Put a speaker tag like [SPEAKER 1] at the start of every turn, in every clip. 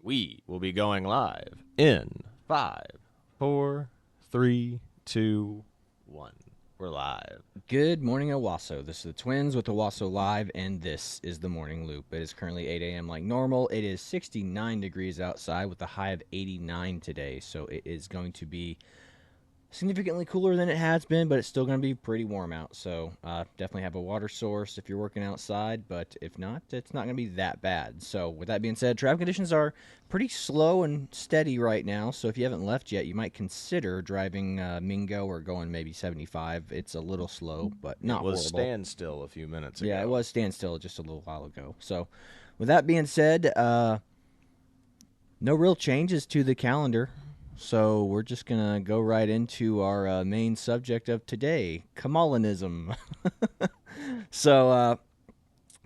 [SPEAKER 1] We will be going live in 5, 4, 3, 2, 1. We're live.
[SPEAKER 2] Good morning, Owasso. This is the Twins with Owasso Live, and this is the Morning Loop. It is currently 8 a.m. like normal. It is 69 degrees outside with a high of 89 today, so it is going to be significantly cooler than it has been, but it's still going to be pretty warm out. So definitely have a water source if you're working outside, but if not, it's not going to be that bad. So with that being said, traffic conditions are pretty slow and steady right now. So if you haven't left yet, you might consider driving Mingo or going maybe 75. It's a little slow, but not horrible.
[SPEAKER 1] It was standstill a few minutes ago.
[SPEAKER 2] Yeah, it was standstill just a little while ago. So with that being said, no real changes to the calendar. So we're just going to go right into our main subject of today, Kamalanism. So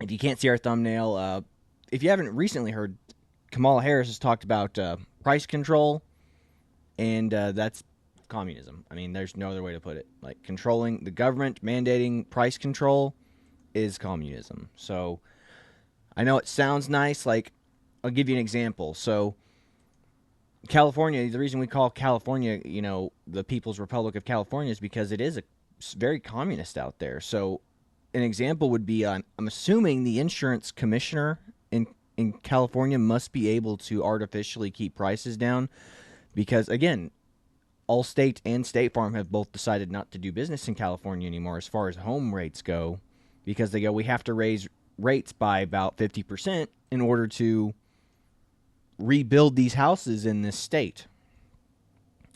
[SPEAKER 2] if you can't see our thumbnail, if you haven't recently heard, Kamala Harris has talked about price control, and that's communism. I mean, there's no other way to put it. Like, controlling the government, mandating price control is communism. So I know it sounds nice. Like, I'll give you an example. So California, the reason we call California, the People's Republic of California is because it is very communist out there. So an example would be, I'm assuming the insurance commissioner in California must be able to artificially keep prices down because, again, Allstate and State Farm have both decided not to do business in California anymore as far as home rates go, because they go, we have to raise rates by about 50% in order to rebuild these houses in this state.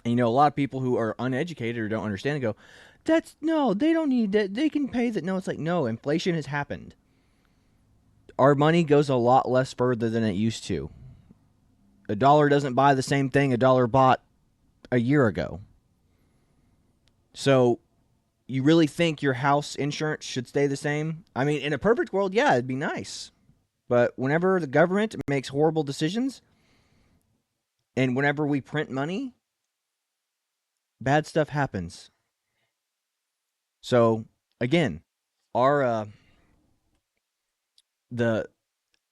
[SPEAKER 2] And a lot of people who are uneducated or don't understand and go, they don't need that, they can pay that. No, it's like, no, inflation has happened. Our money goes a lot less further than it used to. A dollar doesn't buy the same thing a dollar bought a year ago. So you really think your house insurance should stay the same? I mean, in a perfect world, yeah, it'd be nice. But whenever the government makes horrible decisions, and whenever we print money, bad stuff happens. So again,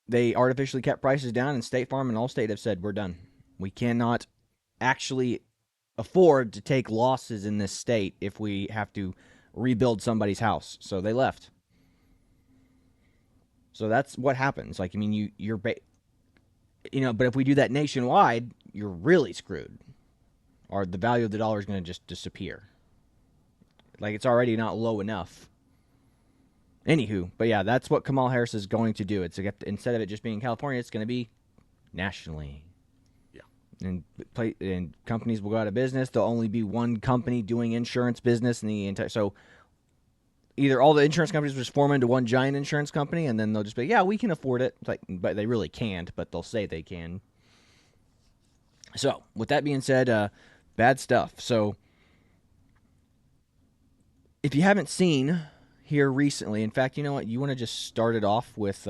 [SPEAKER 2] they artificially kept prices down, and State Farm and Allstate have said, we're done. We cannot actually afford to take losses in this state if we have to rebuild somebody's house. So they left. So that's what happens. Like, I mean, but if we do that nationwide, you're really screwed. Or the value of the dollar is going to just disappear. Like, it's already not low enough. Anywho, but yeah, that's what Kamala Harris is going to do. Instead of it just being California, it's going to be nationally. Yeah. And companies will go out of business. There'll only be one company doing insurance business in the entire. So either all the insurance companies will just form into one giant insurance company, and then they'll just be, yeah, we can afford it. It's like, but they really can't, but they'll say they can. So with that being said, bad stuff. So if you haven't seen here recently, in fact, you know what? You want to just start it off with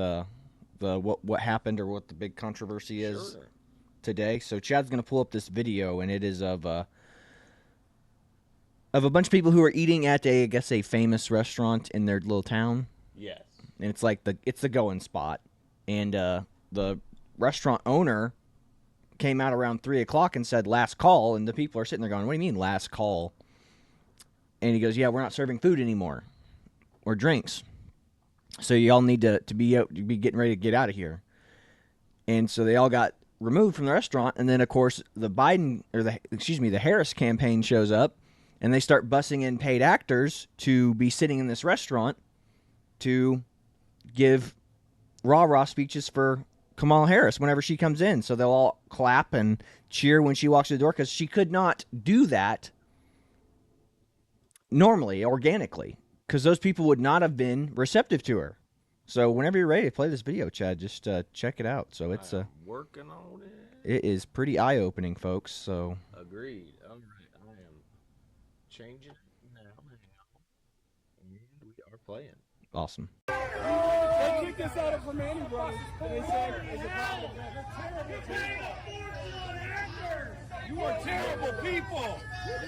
[SPEAKER 2] what happened or what the big controversy is today. So Chad's going to pull up this video, and it is of a bunch of people who are eating at a famous restaurant in their little town.
[SPEAKER 1] Yes.
[SPEAKER 2] And it's like it's the going spot. And the restaurant owner came out around 3 o'clock and said, last call. And the people are sitting there going, what do you mean last call? And he goes, yeah, we're not serving food anymore or drinks. So y'all need to be getting ready to get out of here. And so they all got removed from the restaurant. And then, of course, the Harris campaign shows up, and they start bussing in paid actors to be sitting in this restaurant to give rah-rah speeches for Kamala Harris whenever she comes in. So they'll all clap and cheer when she walks through the door, because she could not do that normally, organically, because those people would not have been receptive to her. So whenever you're ready to play this video, Chad, just check it out. So it's
[SPEAKER 1] working on it.
[SPEAKER 2] It is pretty eye-opening, folks. So
[SPEAKER 1] Agreed. All right, I am changing it now, and we are playing.
[SPEAKER 2] Awesome.
[SPEAKER 3] They kicked us out of Manny Brothers, and they said it's a problem. You are terrible people.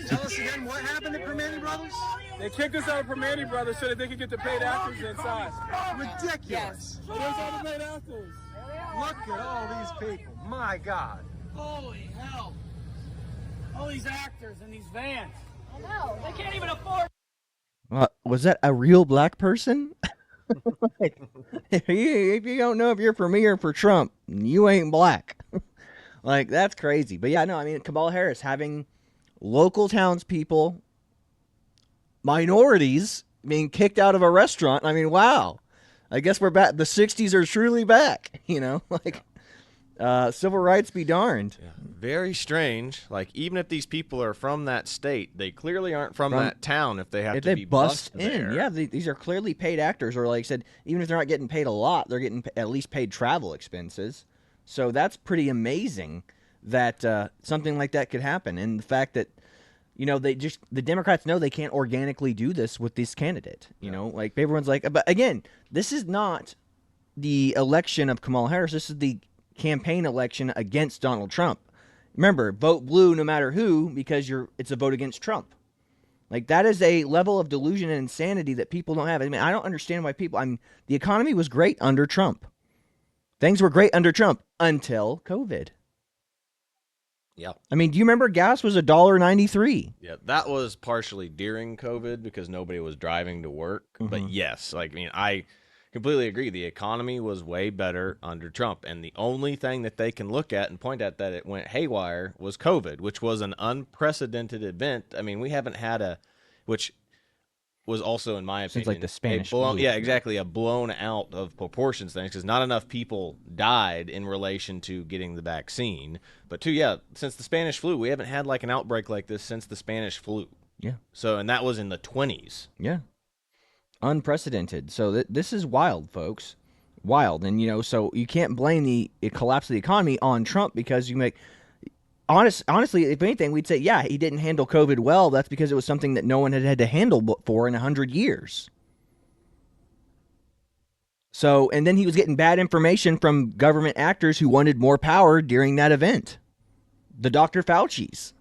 [SPEAKER 4] Tell us again what happened at Permane Brothers?
[SPEAKER 3] They kicked us out of Permane Brothers so that they could get the paid actors inside.
[SPEAKER 4] Ridiculous.
[SPEAKER 3] Where's all the paid actors?
[SPEAKER 4] Look at all these people. My God.
[SPEAKER 3] Holy hell. All these actors in these vans. I know. They can't even afford.
[SPEAKER 2] Was that a real black person? Like, if you don't know if you're for me or for Trump, you ain't black. Like, that's crazy. But yeah, no, I mean, Kamala Harris having local townspeople, minorities being kicked out of a restaurant. I mean, wow. I guess we're back. The 60s are truly back, you know? Like, civil rights be darned.
[SPEAKER 1] Yeah. Very strange. Like, even if these people are from that state, they clearly aren't from that town if they have
[SPEAKER 2] If
[SPEAKER 1] to
[SPEAKER 2] they
[SPEAKER 1] be
[SPEAKER 2] bust
[SPEAKER 1] bussed
[SPEAKER 2] in.
[SPEAKER 1] there.
[SPEAKER 2] Yeah, these are clearly paid actors, or like I said, even if they're not getting paid a lot, they're getting at least paid travel expenses. So that's pretty amazing that something like that could happen. And the fact that, you know, the Democrats know they can't organically do this with this candidate. You know, like everyone's like, but again, this is not the election of Kamala Harris. This is the campaign election against Donald Trump. Remember, vote blue no matter who, because it's a vote against Trump. Like, that is a level of delusion and insanity that people don't have. I mean, I don't understand why the economy was great under Trump. Things were great under Trump until COVID.
[SPEAKER 1] Yeah.
[SPEAKER 2] I mean, do you remember gas was $1.93?
[SPEAKER 1] Yeah, that was partially during COVID because nobody was driving to work. But yes, like, I mean, I completely agree. The economy was way better under Trump. And the only thing that they can look at and point at that it went haywire was COVID, which was an unprecedented event. I mean, we haven't had which was also, in my opinion,
[SPEAKER 2] Seems like the Spanish flu.
[SPEAKER 1] yeah, exactly, a blown out of proportions thing, because not enough people died in relation to getting the vaccine. But two, yeah, since the Spanish flu, we haven't had like an outbreak like this since the Spanish flu.
[SPEAKER 2] Yeah.
[SPEAKER 1] So, and that was in the 20s.
[SPEAKER 2] Yeah. Unprecedented. So this is wild, folks. Wild. And, you know, so you can't blame the collapse of the economy on Trump because honestly, if anything, we'd say, yeah, he didn't handle COVID well. That's because it was something that no one had to handle before in 100 years. So, and then he was getting bad information from government actors who wanted more power during that event. The Dr. Fauci's.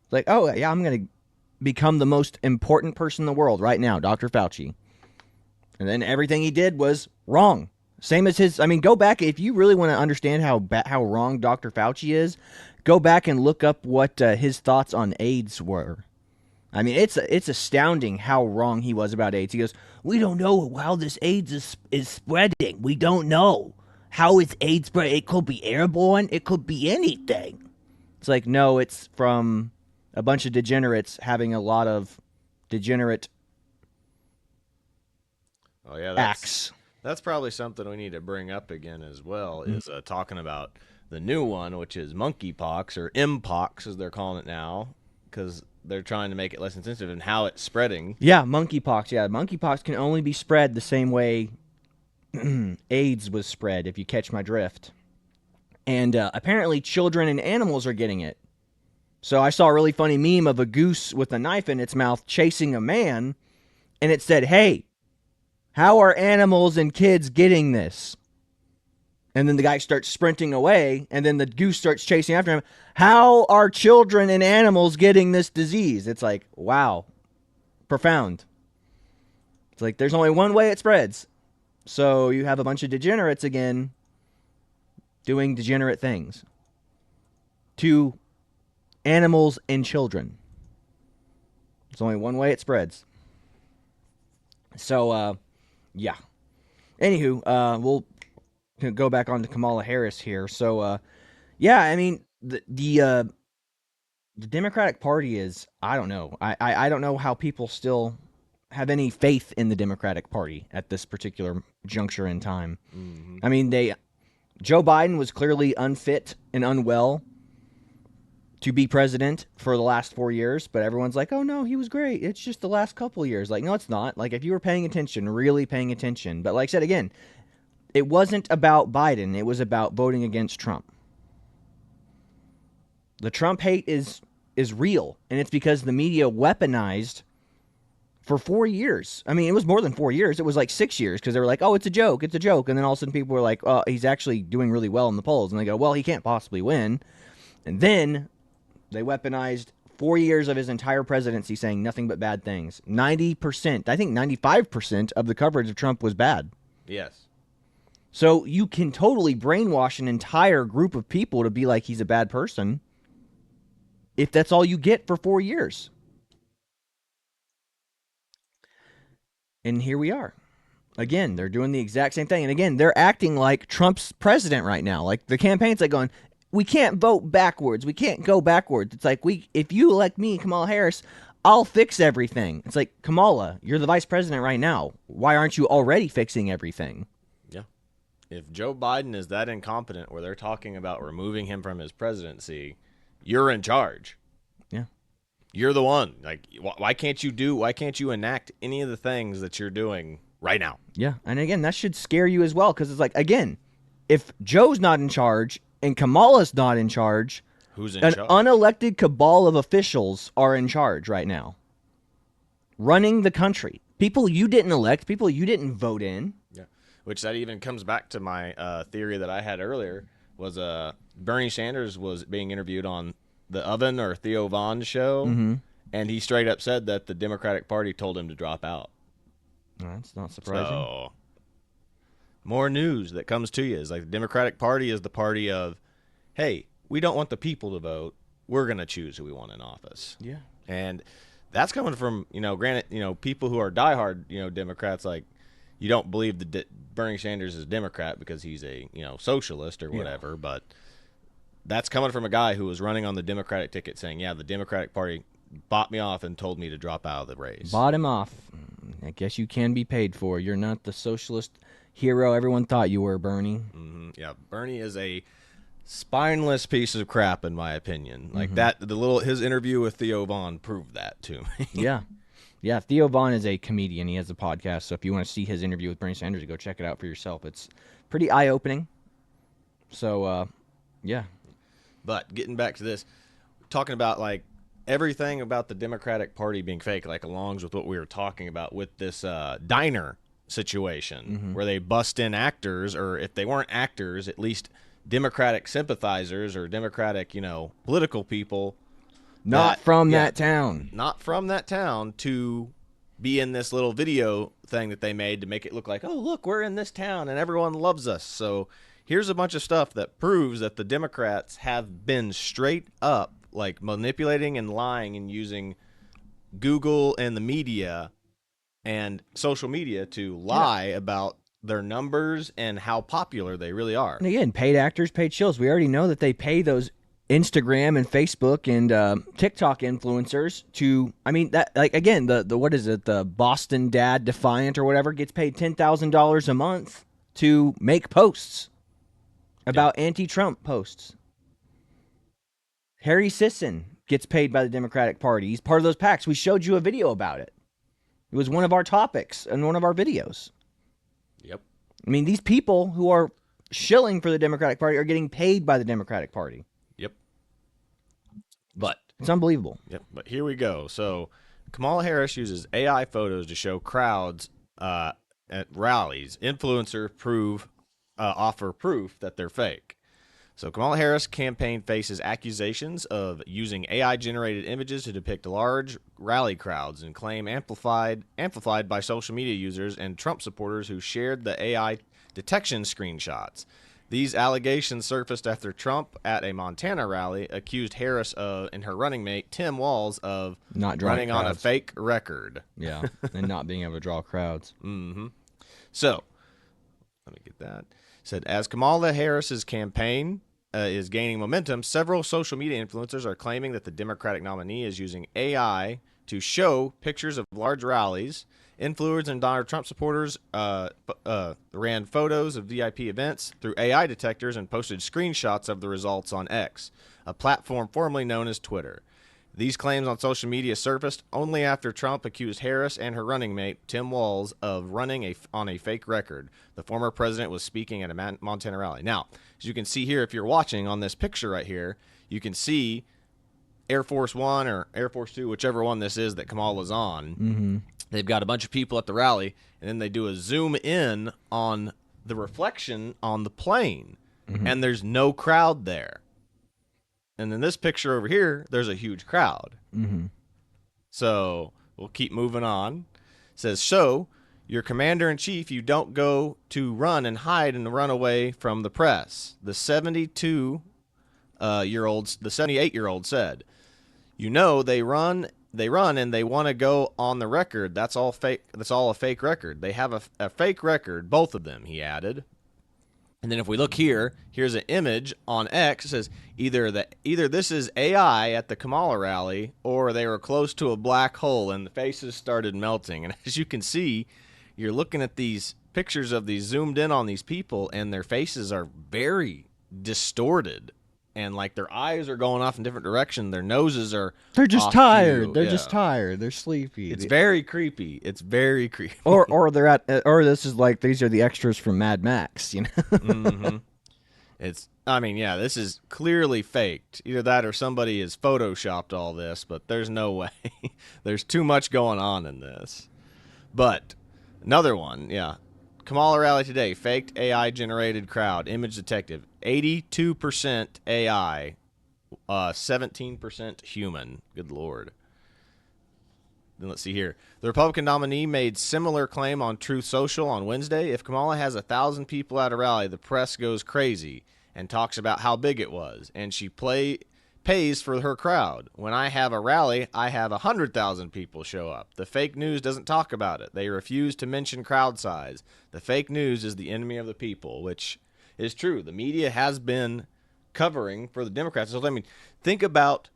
[SPEAKER 2] Like, oh, yeah, I'm going to become the most important person in the world right now, Dr. Fauci. And then everything he did was wrong. Same as his, I mean, go back, if you really want to understand how wrong Dr. Fauci is, go back and look up what his thoughts on AIDS were. I mean, it's astounding how wrong he was about AIDS. He goes, we don't know how this AIDS is spreading. We don't know how is AIDS spread. It could be airborne. It could be anything. It's like, no, it's from a bunch of degenerates having a lot of degenerate acts.
[SPEAKER 1] That's probably something we need to bring up again as well, is talking about the new one, which is monkeypox, or mpox as they're calling it now, because they're trying to make it less insensitive and how it's spreading.
[SPEAKER 2] Yeah, monkeypox. Yeah, monkeypox can only be spread the same way AIDS was spread, if you catch my drift. And apparently children and animals are getting it. So I saw a really funny meme of a goose with a knife in its mouth chasing a man, and it said, hey, how are animals and kids getting this? And then the guy starts sprinting away, and then the goose starts chasing after him. How are children and animals getting this disease? It's like, wow, profound. It's like there's only one way it spreads. So you have a bunch of degenerates again doing degenerate things to animals and children. There's only one way it spreads. So, yeah. Anywho, we'll go back on to Kamala Harris here. So, yeah, I mean, the Democratic Party is, I don't know. I don't know how people still have any faith in the Democratic Party at this particular juncture in time. Mm-hmm. I mean, Joe Biden was clearly unfit and unwell to be president for the last 4 years, but everyone's like, oh no, he was great. It's just the last couple years. Like, no, it's not. Like, if you were paying attention, really paying attention. But like I said, again, it wasn't about Biden. It was about voting against Trump. The Trump hate is real, and it's because the media weaponized for 4 years. I mean, it was more than 4 years. It was like 6 years, because they were like, oh, it's a joke. It's a joke. And then all of a sudden people were like, oh, he's actually doing really well in the polls. And they go, well, he can't possibly win. And then They weaponized 4 years of his entire presidency saying nothing but bad things. 90%, I think 95% of the coverage of Trump was bad.
[SPEAKER 1] Yes.
[SPEAKER 2] So you can totally brainwash an entire group of people to be like he's a bad person if that's all you get for 4 years. And here we are. Again, they're doing the exact same thing. And again, they're acting like Trump's president right now. Like the campaign's like going, we can't vote backwards. We can't go backwards. It's like, if you elect me, Kamala Harris, I'll fix everything. It's like, Kamala, you're the vice president right now. Why aren't you already fixing everything?
[SPEAKER 1] Yeah. If Joe Biden is that incompetent where they're talking about removing him from his presidency, you're in charge.
[SPEAKER 2] Yeah.
[SPEAKER 1] You're the one. Like, why can't you enact any of the things that you're doing right now?
[SPEAKER 2] Yeah. And again, that should scare you as well. Because it's like, again, if Joe's not in charge and Kamala's not in charge,
[SPEAKER 1] who's in
[SPEAKER 2] an
[SPEAKER 1] charge?
[SPEAKER 2] unelected cabal of officials are in charge right now, running the country. People you didn't elect, people you didn't vote in.
[SPEAKER 1] Yeah, which that even comes back to my theory that I had earlier was Bernie Sanders was being interviewed on the Oven or Theo Von show, and he straight up said that the Democratic Party told him to drop out.
[SPEAKER 2] That's not surprising.
[SPEAKER 1] So, more news that comes to you is like the Democratic Party is the party of, hey, we don't want the people to vote. We're going to choose who we want in office.
[SPEAKER 2] Yeah.
[SPEAKER 1] And that's coming from, granted, people who are diehard, Democrats, like you don't believe that Bernie Sanders is Democrat because he's a, socialist or whatever. But that's coming from a guy who was running on the Democratic ticket saying, yeah, the Democratic Party bought me off and told me to drop out of the race.
[SPEAKER 2] Bought him off. I guess you can be paid for. You're not the socialist hero everyone thought you were, Bernie.
[SPEAKER 1] Yeah, Bernie is a spineless piece of crap, in my opinion. Like his interview with Theo Von proved that to me.
[SPEAKER 2] Yeah. Theo Von is a comedian. He has a podcast. So if you want to see his interview with Bernie Sanders, go check it out for yourself. It's pretty eye-opening. So, yeah.
[SPEAKER 1] But getting back to this, talking about like everything about the Democratic Party being fake, like alongs with what we were talking about with this diner situation where they bust in actors, or if they weren't actors, at least Democratic sympathizers or Democratic, political people.
[SPEAKER 2] Not from that town.
[SPEAKER 1] Not from that town to be in this little video thing that they made to make it look like, oh, look, we're in this town and everyone loves us. So here's a bunch of stuff that proves that the Democrats have been straight up like manipulating and lying and using Google and the media and social media to lie about their numbers and how popular they really are.
[SPEAKER 2] And again, paid actors, paid shills. We already know that they pay those Instagram and Facebook and TikTok influencers to, that, like, again, the what is it, the Boston Dad Defiant or whatever gets paid $10,000 a month to make posts about anti-Trump posts. Harry Sisson gets paid by the Democratic Party. He's part of those PACs. We showed you a video about it. It was one of our topics in one of our videos.
[SPEAKER 1] Yep.
[SPEAKER 2] These people who are shilling for the Democratic Party are getting paid by the Democratic Party.
[SPEAKER 1] Yep. But
[SPEAKER 2] it's unbelievable.
[SPEAKER 1] Yep. But here we go. So Kamala Harris uses AI photos to show crowds at rallies. Influencer offer proof that they're fake. So Kamala Harris' campaign faces accusations of using AI-generated images to depict large rally crowds and claim amplified by social media users and Trump supporters who shared the AI detection screenshots. These allegations surfaced after Trump, at a Montana rally, accused Harris and her running mate, Tim Walz, of
[SPEAKER 2] not
[SPEAKER 1] running on a fake record.
[SPEAKER 2] Yeah, and not being able to draw crowds.
[SPEAKER 1] So, let me get that. Said, as Kamala Harris's campaign is gaining momentum, several social media influencers are claiming that the Democratic nominee is using AI to show pictures of large rallies. Influencers and Donald Trump supporters ran photos of VIP events through AI detectors and posted screenshots of the results on X, a platform formerly known as Twitter. These claims on social media surfaced only after Trump accused Harris and her running mate, Tim Walz, of running on a fake record. The former president was speaking at a Montana rally. Now, as you can see here, if you're watching on this picture right here, you can see Air Force One or Air Force Two, whichever one this is that Kamala's on. They've got a bunch of people at the rally, and then they do a zoom in on the reflection on the plane, and there's no crowd there. And in this picture over here, there's a huge crowd.
[SPEAKER 2] Mm-hmm.
[SPEAKER 1] So we'll keep moving on. It says, so your commander-in-chief, you don't go to run and hide and run away from the press. The 78-year-old said, you know, they run and they want to go on the record. That's all fake. That's all a fake record. They have a fake record, both of them, he added. And then if we look here, here's an image on X. It says either this is AI at the Kamala rally, or they were close to a black hole and the faces started melting. And as you can see, you're looking at these pictures of these zoomed in on these people, and their faces are very distorted. And like their eyes are going off in different directions. Their noses are
[SPEAKER 2] They're just
[SPEAKER 1] off
[SPEAKER 2] tired.
[SPEAKER 1] cue.
[SPEAKER 2] They're
[SPEAKER 1] Yeah.
[SPEAKER 2] just tired. They're sleepy.
[SPEAKER 1] It's very creepy. It's very creepy.
[SPEAKER 2] or they're at or this is like these are the extras from Mad Max, you know.
[SPEAKER 1] Mm-hmm. This is clearly faked. Either that or somebody has photoshopped all this, but there's no way. There's too much going on in this. But another one, yeah. Kamala rally today, faked AI-generated crowd, image detective, 82% AI, 17% human. Good Lord. Then let's see here. The Republican nominee made similar claim on Truth Social on Wednesday. If Kamala has 1,000 people at a rally, the press goes crazy and talks about how big it was, and she pays for her crowd. When I have a rally, I have 100,000 people show up. The fake news doesn't talk about it. They refuse to mention crowd size. The fake news is the enemy of the people, which is true. The media has been covering for the Democrats. So, I mean, think about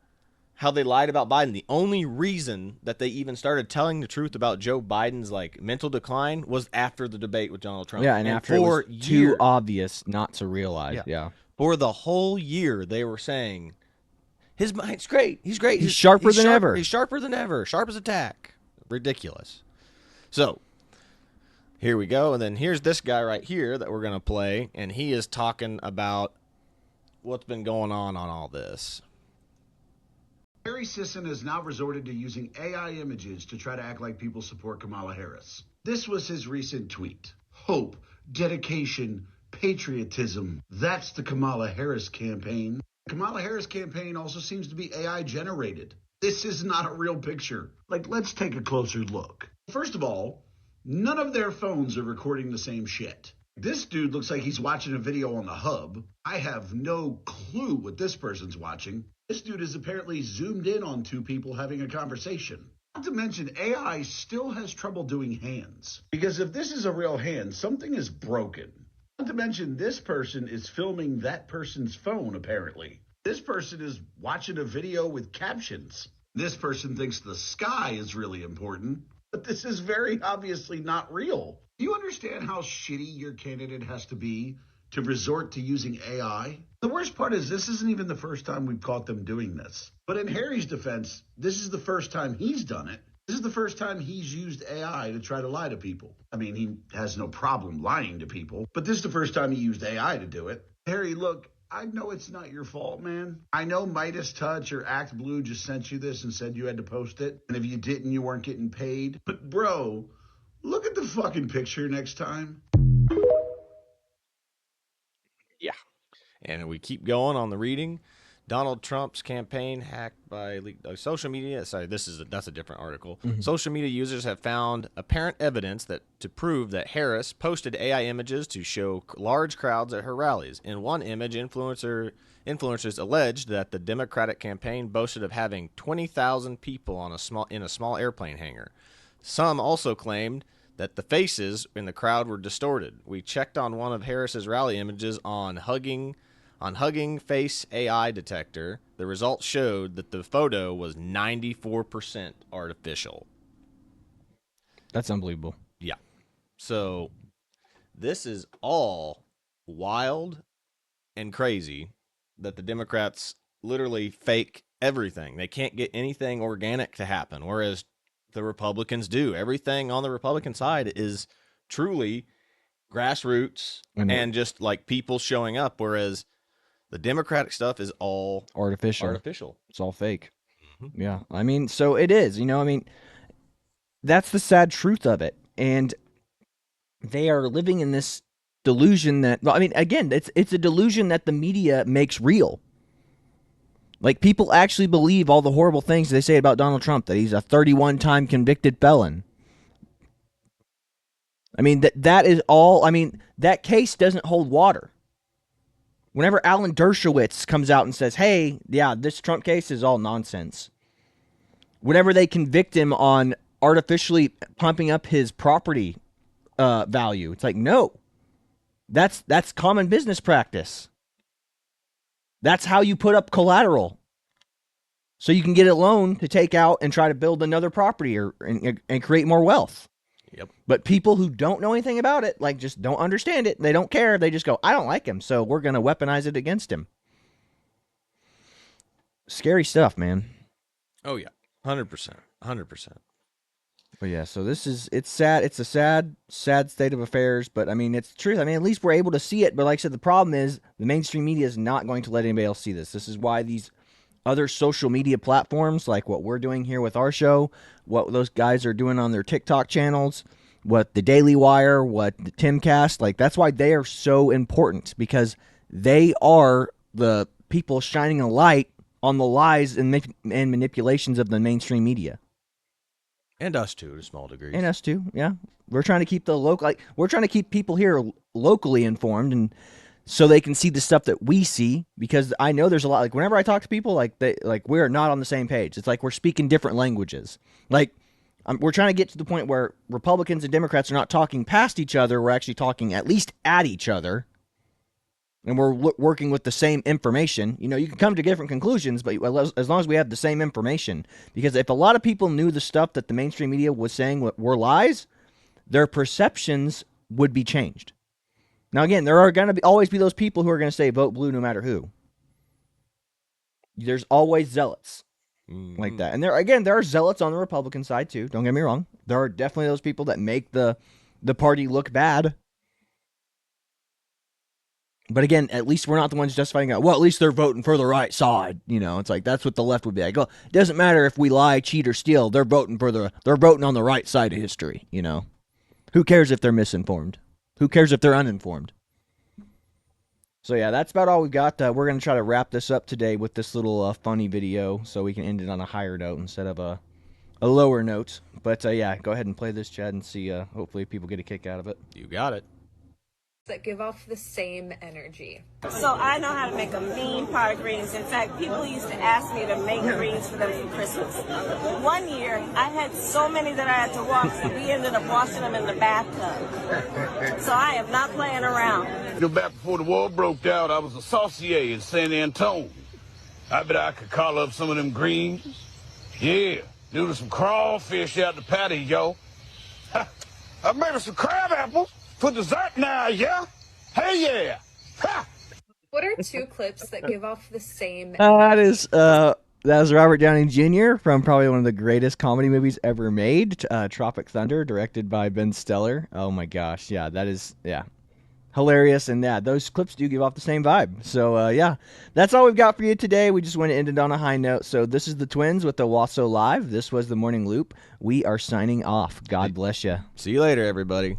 [SPEAKER 1] how they lied about Biden. The only reason that they even started telling the truth about Joe Biden's like mental decline was after the debate with Donald Trump.
[SPEAKER 2] Yeah, and after it was too obvious not to realize. Yeah.
[SPEAKER 1] For the whole year, they were saying, his mind's great. He's great.
[SPEAKER 2] He's sharper than ever.
[SPEAKER 1] He's sharper than ever. Sharp as a tack. Ridiculous. So, here we go. And then here's this guy right here that we're going to play. And he is talking about what's been going on all this.
[SPEAKER 5] Harry Sisson has now resorted to using AI images to try to act like people support Kamala Harris. This was his recent tweet. Hope, dedication, patriotism. That's the Kamala Harris campaign. The Kamala Harris campaign also seems to be AI generated. This is not a real picture. Let's take a closer look. First of all, none of their phones are recording the same shit. This dude looks like he's watching a video on the hub. I have no clue what this person's watching. This dude is apparently zoomed in on two people having a conversation. Not to mention, AI still has trouble doing hands. Because if this is a real hand, something is broken. Not to mention, this person is filming that person's phone, apparently. This person is watching a video with captions. This person thinks the sky is really important, but this is very obviously not real. Do you understand how shitty your candidate has to be to resort to using AI? The worst part is this isn't even the first time we've caught them doing this. But in Harry's defense, this is the first time he's done it. This is the first time he's used AI to try to lie to people. I mean, he has no problem lying to people, but this is the first time he used AI to do it. Harry, look, I know it's not your fault, man. I know Midas Touch or Act Blue just sent you this and said you had to post it. And if you didn't, you weren't getting paid. But bro, look at the fucking picture next time.
[SPEAKER 1] Yeah. And we keep going on the reading. Donald Trump's campaign hacked by social media. Sorry, that's a different article. Mm-hmm. Social media users have found apparent evidence to prove that Harris posted AI images to show large crowds at her rallies. In one image, influencers alleged that the Democratic campaign boasted of having 20,000 people in a small airplane hangar. Some also claimed that the faces in the crowd were distorted. We checked on one of Harris's rally images on Hugging Face AI detector. The results showed that the photo was 94% artificial.
[SPEAKER 2] That's unbelievable.
[SPEAKER 1] Yeah. So this is all wild and crazy that the Democrats literally fake everything. They can't get anything organic to happen, whereas the Republicans do. Everything on the Republican side is truly grassroots and just like people showing up, whereas the Democratic stuff is all
[SPEAKER 2] artificial. It's all fake.
[SPEAKER 1] Mm-hmm.
[SPEAKER 2] Yeah. I mean, so it is, that's the sad truth of it. And they are living in this delusion that, again, it's a delusion that the media makes real. Like, people actually believe all the horrible things they say about Donald Trump, that he's a 31-time convicted felon. I mean, that is all. I mean, that case doesn't hold water. Whenever Alan Dershowitz comes out and says, hey, yeah, this Trump case is all nonsense. Whenever they convict him on artificially pumping up his property value, it's like, no, that's common business practice. That's how you put up collateral, so you can get a loan to take out and try to build another property and create more wealth.
[SPEAKER 1] Yep.
[SPEAKER 2] But people who don't know anything about it, like, just don't understand it. They don't care. They just go, I don't like him, so we're going to weaponize it against him. Scary stuff, man.
[SPEAKER 1] Oh, yeah. 100%. 100%.
[SPEAKER 2] But yeah, so it's sad. It's a sad state of affairs, but I mean, it's the truth. I mean, at least we're able to see it. But like I said, the problem is the mainstream media is not going to let anybody else see this. This is why these other social media platforms, like what we're doing here with our show, what those guys are doing on their TikTok channels, what the Daily Wire, what the Timcast, like, that's why they are so important, because they are the people shining a light on the lies and manipulations of the mainstream media.
[SPEAKER 1] And us too, to small degrees.
[SPEAKER 2] And us too, yeah. We're trying to keep we're trying to keep people here locally informed, and so they can see the stuff that we see. Because I know there's a lot. Like, whenever I talk to people, we're not on the same page. It's like we're speaking different languages. Like, we're trying to get to the point where Republicans and Democrats are not talking past each other. We're actually talking at least at each other, and we're working with the same information. You know, you can come to different conclusions, but as long as we have the same information. Because if a lot of people knew the stuff that the mainstream media was saying were lies, their perceptions would be changed. Now, again, there are going to always be those people who are going to say vote blue no matter who. There's always zealots like that. And there are zealots on the Republican side too. Don't get me wrong. There are definitely those people that make the party look bad. But again, at least we're not the ones justifying it. Well, at least they're voting for the right side. You know, it's like, that's what the left would be like. Oh, it doesn't matter if we lie, cheat, or steal. They're voting on the right side of history. You know, who cares if they're misinformed? Who cares if they're uninformed? So yeah, that's about all we've got. We're gonna try to wrap this up today with this little funny video, so we can end it on a higher note instead of a lower note. But yeah, go ahead and play this, Chad, and see. Hopefully, people get a kick out of it.
[SPEAKER 1] You got it.
[SPEAKER 6] That give off the same energy.
[SPEAKER 7] So I know how to make a mean pot of greens. In fact, people used to ask me to make greens for them for Christmas. One year, I had so many that I had to wash that we ended up washing them in the bathtub. So I am not playing around.
[SPEAKER 8] Back before the war broke out, I was a saucier in San Antone. I bet I could call up some of them greens. Yeah, do some crawfish out the patio. I made some crab apples. For dessert now, yeah? Hey, yeah! Ha!
[SPEAKER 6] What are two clips that give off the same
[SPEAKER 2] That was Robert Downey Jr. from probably one of the greatest comedy movies ever made, Tropic Thunder, directed by Ben Stiller. Oh my gosh, yeah, that is, yeah, hilarious. And yeah, those clips do give off the same vibe. So yeah, that's all we've got for you today. We just want to end it on a high note. So this is the Twins with the Owasso Live. This was the Morning Loop. We are signing off. God bless you.
[SPEAKER 1] See you later, everybody.